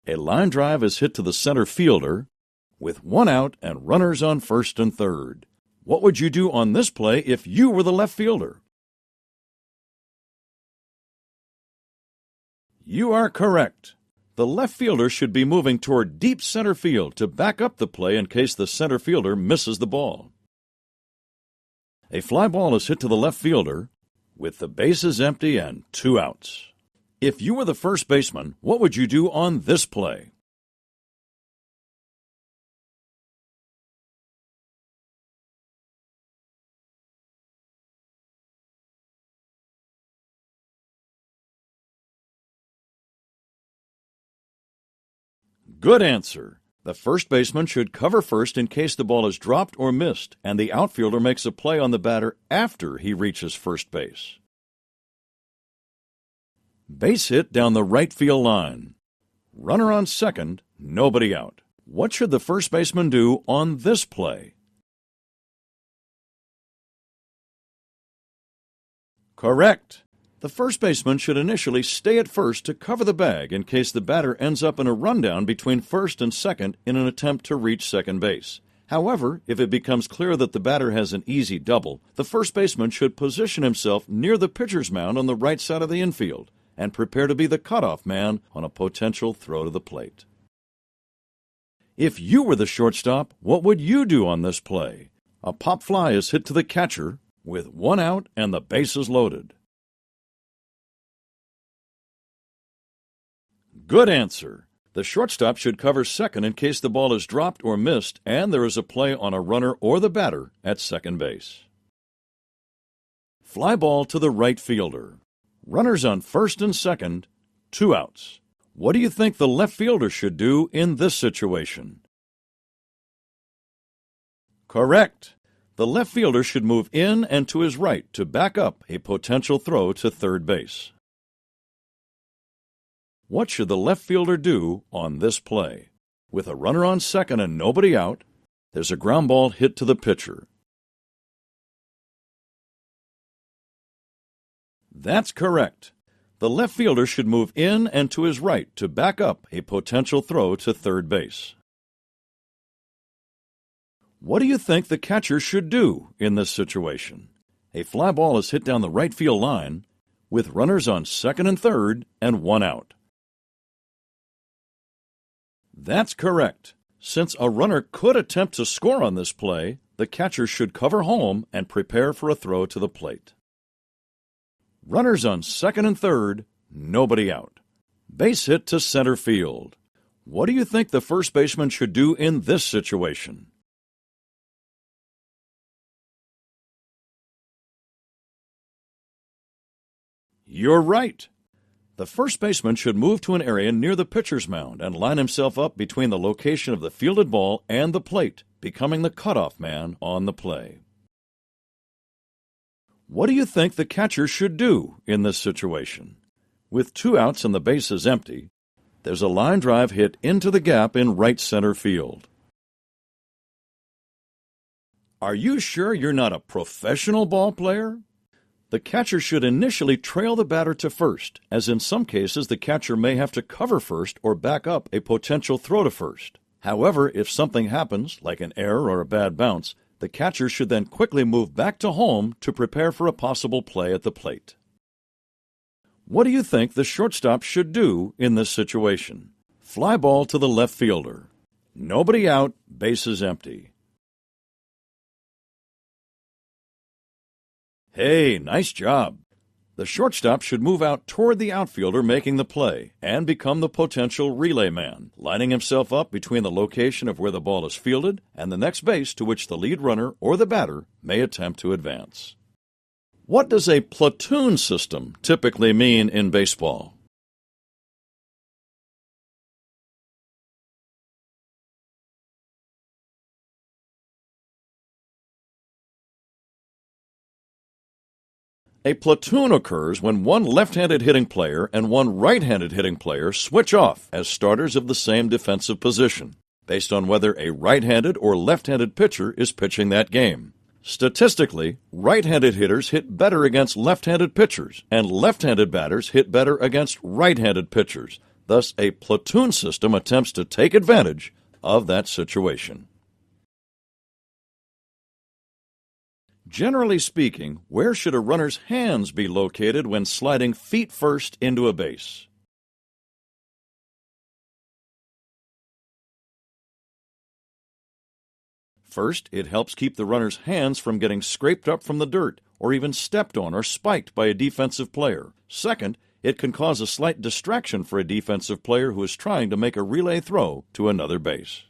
A line drive is hit to the center fielder with one out and runners on first and third. What would you do on this play if you were the left fielder? You are correct. The left fielder should be moving toward deep center field to back up the play in case the center fielder misses the ball. A fly ball is hit to the left fielder with the bases empty and 2 outs. If you were the first baseman, what would you do on this play? Good answer. The first baseman should cover first in case the ball is dropped or missed, and the outfielder makes a play on the batter after he reaches first base. Base hit down the right field line. Runner on second, nobody out. What should the first baseman do on this play? Correct. The first baseman should initially stay at first to cover the bag in case the batter ends up in a rundown between first and second in an attempt to reach second base. However, if it becomes clear that the batter has an easy double, the first baseman should position himself near the pitcher's mound on the right side of the infield and prepare to be the cutoff man on a potential throw to the plate. If you were the shortstop, what would you do on this play? A pop fly is hit to the catcher with 1 out and the bases loaded. Good answer. The shortstop should cover second in case the ball is dropped or missed and there is a play on a runner or the batter at second base. Fly ball to the right fielder. Runners on first and second, 2 outs. What do you think the left fielder should do in this situation? Correct. The left fielder should move in and to his right to back up a potential throw to third base. What should the left fielder do on this play? With a runner on second and nobody out, there's a ground ball hit to the pitcher. That's correct. The left fielder should move in and to his right to back up a potential throw to third base. What do you think the catcher should do in this situation? A fly ball is hit down the right field line with runners on second and third and 1 out. That's correct. Since a runner could attempt to score on this play, the catcher should cover home and prepare for a throw to the plate. Runners on second and third, nobody out. Base hit to center field. What do you think the first baseman should do in this situation? You're right. The first baseman should move to an area near the pitcher's mound and line himself up between the location of the fielded ball and the plate, becoming the cutoff man on the play. What do you think the catcher should do in this situation? With 2 outs and the bases empty, there's a line drive hit into the gap in right center field. Are you sure you're not a professional ball player? The catcher should initially trail the batter to first, as in some cases the catcher may have to cover first or back up a potential throw to first. However, if something happens, like an error or a bad bounce, the catcher should then quickly move back to home to prepare for a possible play at the plate. What do you think the shortstop should do in this situation? Fly ball to the left fielder. Nobody out, bases empty. Hey, nice job. The shortstop should move out toward the outfielder making the play and become the potential relay man, lining himself up between the location of where the ball is fielded and the next base to which the lead runner or the batter may attempt to advance. What does a platoon system typically mean in baseball? A platoon occurs when one left-handed hitting player and one right-handed hitting player switch off as starters of the same defensive position, based on whether a right-handed or left-handed pitcher is pitching that game. Statistically, right-handed hitters hit better against left-handed pitchers, and left-handed batters hit better against right-handed pitchers. Thus, a platoon system attempts to take advantage of that situation. Generally speaking, where should a runner's hands be located when sliding feet first into a base? First, it helps keep the runner's hands from getting scraped up from the dirt or even stepped on or spiked by a defensive player. Second, it can cause a slight distraction for a defensive player who is trying to make a relay throw to another base.